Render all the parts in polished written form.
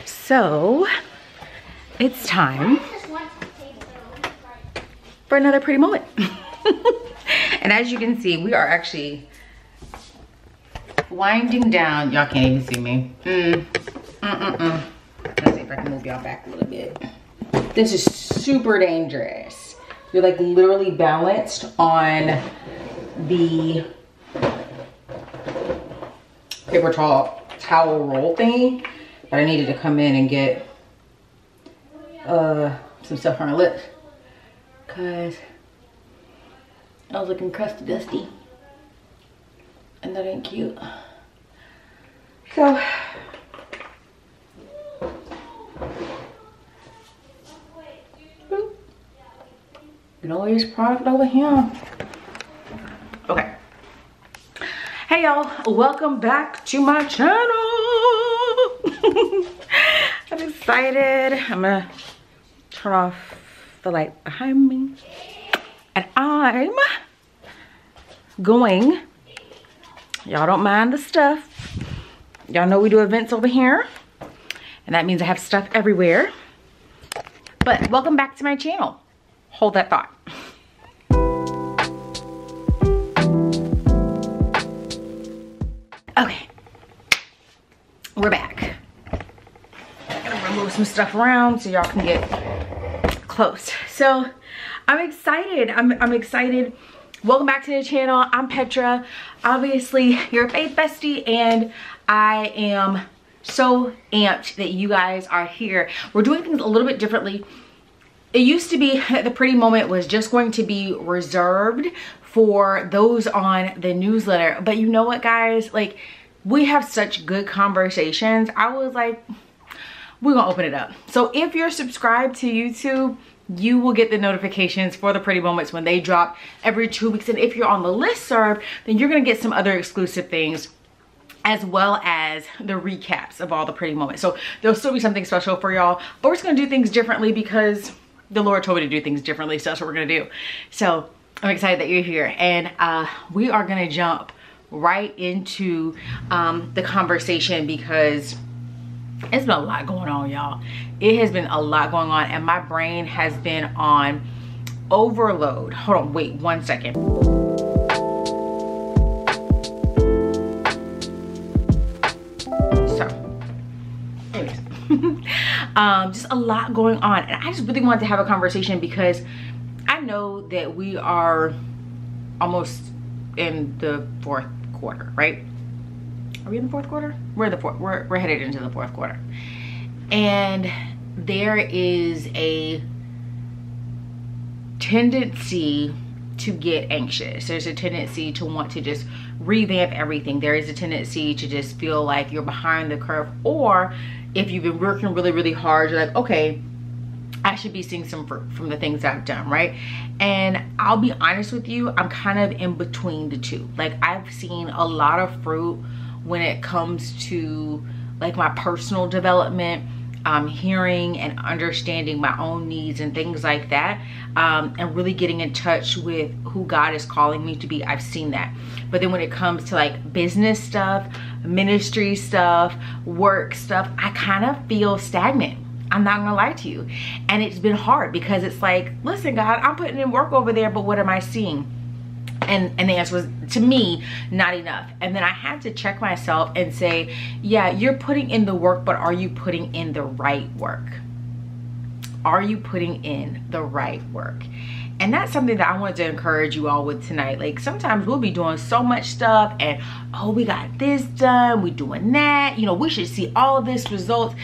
So it's time for another pretty moment. And as you can see, we are actually winding down. Y'all can't even see me. Let's see if I can move y'all back a little bit. This is super dangerous. You're like literally balanced on the paper towel roll thing, but I needed to come in and get some stuff on my lips because I was looking crusty dusty and that ain't cute. So you know this product over here. Okay. Hey y'all, welcome back to my channel. I'm excited. I'm gonna turn off the light behind me. And I'm going, y'all don't mind the stuff. Y'all know we do events over here. And that means I have stuff everywhere. But welcome back to my channel. Hold that thought. Okay, we're back. I'm gonna remove some stuff around so y'all can get close. So I'm excited. I'm excited. Welcome back to the channel. I'm Petra. Obviously, your faith bestie, and I am so amped that you guys are here. We're doing things a little bit differently. It used to be that the pretty moment was just going to be reserved for those on the newsletter. But you know what, guys? Like, we have such good conversations. I was like, we're gonna open it up. So if you're subscribed to YouTube, you will get the notifications for the pretty moments when they drop every 2 weeks. And if you're on the listserv, then you're gonna get some other exclusive things as well as the recaps of all the pretty moments. So there'll still be something special for y'all, but we're just gonna do things differently because the Lord told me to do things differently, so that's what we're gonna do. So I'm excited that you're here, and we are gonna jump right into the conversation because it's been a lot going on, y'all. It has been a lot going on, and my brain has been on overload. Hold on, wait 1 second. So, anyways. Just a lot going on, and I just really wanted to have a conversation because I know that we are almost in the fourth quarter, right? Are we in the fourth quarter? We're in the fourth. We're headed into the fourth quarter, and there is a tendency to get anxious. There's a tendency to want to just revamp everything. There is a tendency to just feel like you're behind the curve, or if you've been working really, really hard, you're like, okay, I should be seeing some fruit from the things I've done, right? And I'll be honest with you, I'm kind of in between the two. Like, I've seen a lot of fruit when it comes to like my personal development, hearing and understanding my own needs and things like that, and really getting in touch with who God is calling me to be. I've seen that. But then when it comes to like business stuff, ministry stuff, work stuff, I kind of feel stagnant. I'm not gonna lie to you. And it's been hard because it's like, listen, God, I'm putting in work over there, but what am I seeing? And the answer was, to me, not enough. And then I had to check myself and say, yeah, you're putting in the work, but are you putting in the right work? Are you putting in the right work? And that's something that I wanted to encourage you all with tonight. Like, sometimes we'll be doing so much stuff and, oh, we got this done, we doing that, you know, we should see all of this results,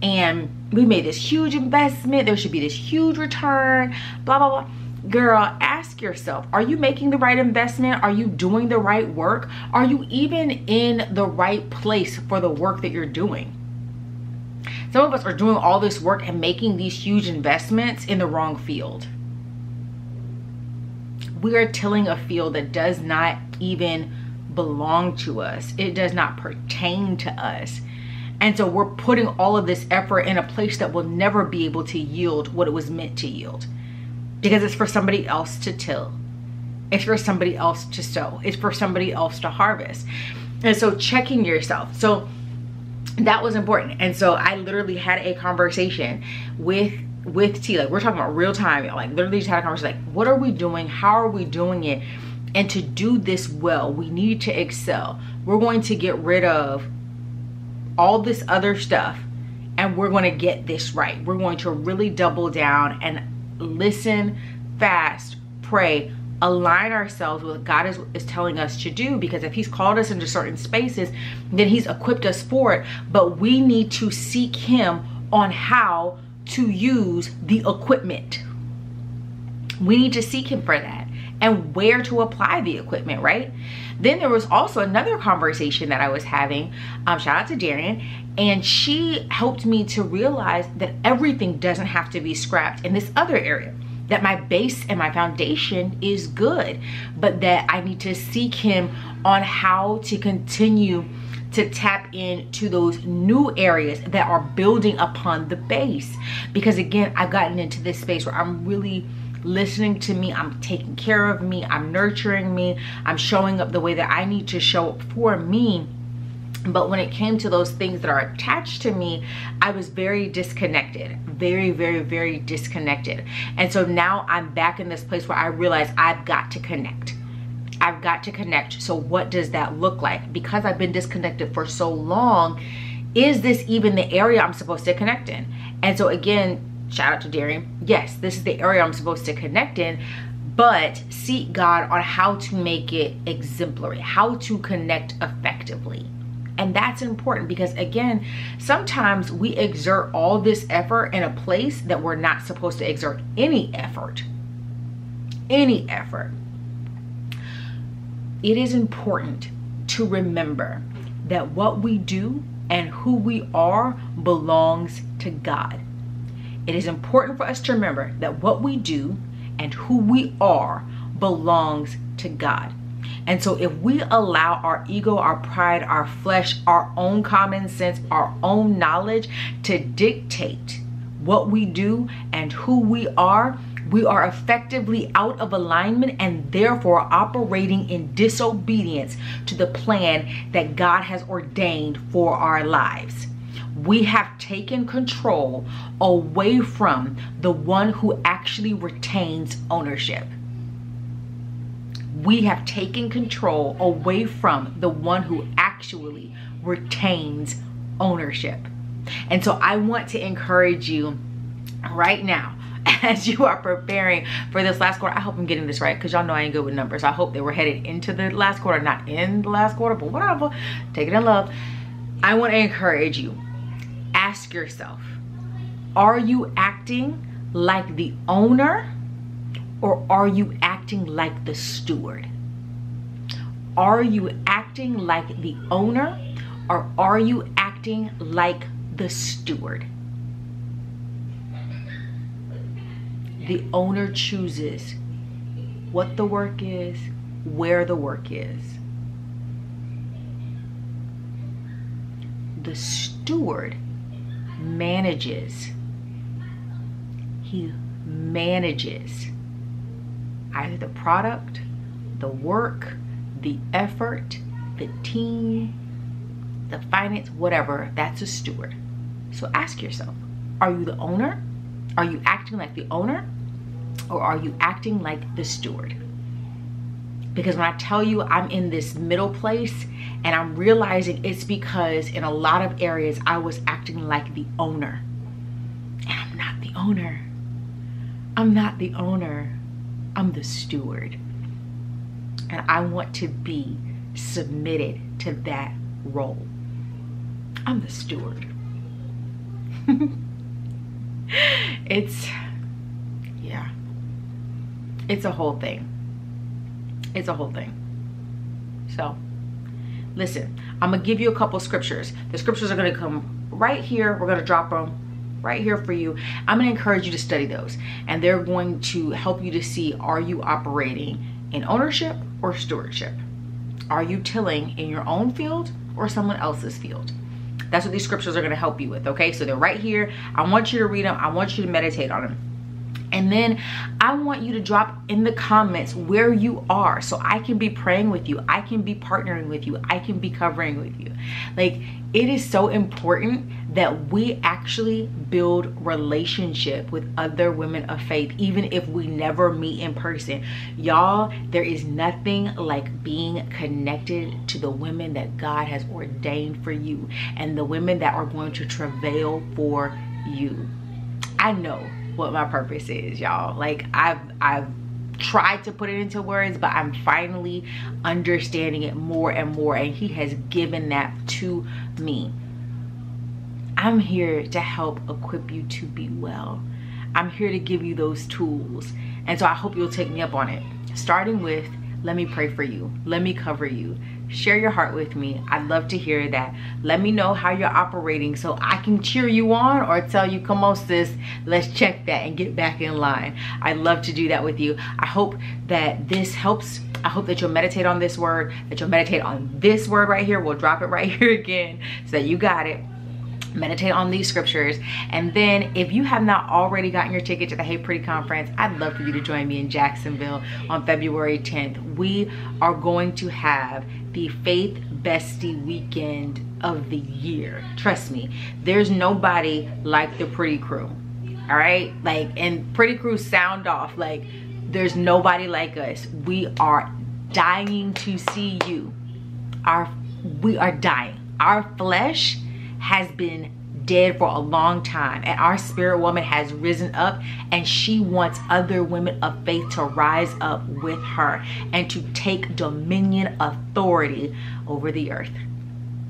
and we made this huge investment, there should be this huge return, blah, blah, blah. Girl, ask yourself, are you making the right investment? Are you doing the right work? Are you even in the right place for the work that you're doing? Some of us are doing all this work and making these huge investments in the wrong field. We are tilling a field that does not even belong to us. It does not pertain to us. And so we're putting all of this effort in a place that will never be able to yield what it was meant to yield. Because it's for somebody else to till. It's for somebody else to sow. It's for somebody else to harvest. And so checking yourself. So that was important. And so I literally had a conversation with T. Like, we're talking about real time. Like, literally just had a conversation, like, what are we doing? How are we doing it? And to do this well, we need to excel. We're going to get rid of all this other stuff, and we're going to get this right. We're going to really double down and listen, fast, pray, align ourselves with what God is telling us to do, because if he's called us into certain spaces, then he's equipped us for it. But we need to seek him on how to use the equipment. We need to seek him for that and where to apply the equipment, right? Then there was also another conversation that I was having, shout out to Darian, and she helped me to realize that everything doesn't have to be scrapped in this other area, that my base and my foundation is good, but that I need to seek him on how to continue to tap into those new areas that are building upon the base. Because again, I've gotten into this space where I'm really listening to me, I'm taking care of me, I'm nurturing me, I'm showing up the way that I need to show up for me. But when it came to those things that are attached to me, I was very disconnected, very, very, very disconnected. And so now I'm back in this place where I realize I've got to connect. I've got to connect. So what does that look like? Because I've been disconnected for so long, is this even the area I'm supposed to connect in? And so again, shout out to Darian. Yes, this is the area I'm supposed to connect in, but seek God on how to make it exemplary, how to connect effectively. And that's important, because again, sometimes we exert all this effort in a place that we're not supposed to exert any effort. Any effort. It is important to remember that what we do and who we are belongs to God. It is important for us to remember that what we do and who we are belongs to God. And so if we allow our ego, our pride, our flesh, our own common sense, our own knowledge to dictate what we do and who we are effectively out of alignment and therefore operating in disobedience to the plan that God has ordained for our lives. We have taken control away from the one who actually retains ownership. We have taken control away from the one who actually retains ownership. And so I want to encourage you right now, as you are preparing for this last quarter. I hope I'm getting this right, because y'all know I ain't good with numbers. I hope they were headed into the last quarter, not in the last quarter, but whatever. Take it in love. I want to encourage you. Ask yourself, are you acting like the owner, or are you acting like the steward? Are you acting like the owner, or are you acting like the steward? The owner chooses what the work is, where the work is. The steward manages. He manages either the product, the work, the effort, the team, the finance, whatever. That's a steward. So ask yourself, are you the owner? Are you acting like the owner, or are you acting like the steward? Because when I tell you I'm in this middle place, and I'm realizing it's because in a lot of areas I was acting like the owner. And I'm not the owner. I'm not the owner. I'm the steward. And I want to be submitted to that role. I'm the steward. It's a whole thing. It's a whole thing. So listen, I'm gonna give you a couple scriptures. The scriptures are gonna come right here. We're gonna drop them right here for you. I'm gonna encourage you to study those, and they're going to help you to see, are you operating in ownership or stewardship? Are you tilling in your own field or someone else's field? That's what these scriptures are gonna help you with, okay? So they're right here. I want you to read them. I want you to meditate on them. And then I want you to drop in the comments where you are so I can be praying with you. I can be partnering with you. I can be covering with you. Like, it is so important that we actually build relationship with other women of faith, even if we never meet in person. Y'all, there is nothing like being connected to the women that God has ordained for you and the women that are going to travail for you. I know what my purpose is, y'all. Like, I've tried to put it into words, but I'm finally understanding it more and more, and he has given that to me. I'm here to help equip you to be well. I'm here to give you those tools, and so I hope you'll take me up on it, starting with, let me pray for you, let me cover you, share your heart with me. I'd love to hear that. Let me know how you're operating so I can cheer you on or tell you, come on sis, let's check that and get back in line. I'd love to do that with you. I hope that this helps. I hope that you'll meditate on this word, that you'll meditate on this word right here. We'll drop it right here again so that you got it. Meditate on these scriptures. And then if you have not already gotten your ticket to the Hey Pretty conference, I'd love for you to join me in Jacksonville on February 10th. We are going to have the Faith Bestie weekend of the year. Trust me, there's nobody like the Pretty Crew. All right, like, and Pretty Crew sound off, like, there's nobody like us. We are dying to see you. We are dying. Our flesh has been dead for a long time, and our spirit woman has risen up, and she wants other women of faith to rise up with her and to take dominion authority over the earth.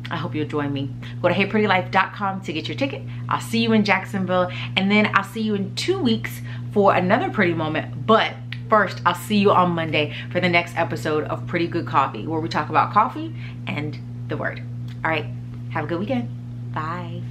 I hope you'll join me. Go to heyprettylife.com to get your ticket. I'll see you in Jacksonville, and then I'll see you in 2 weeks for another pretty moment. But first, I'll see you on Monday for the next episode of Pretty Good Coffee, where we talk about coffee and the word. All right, have a good weekend. Bye.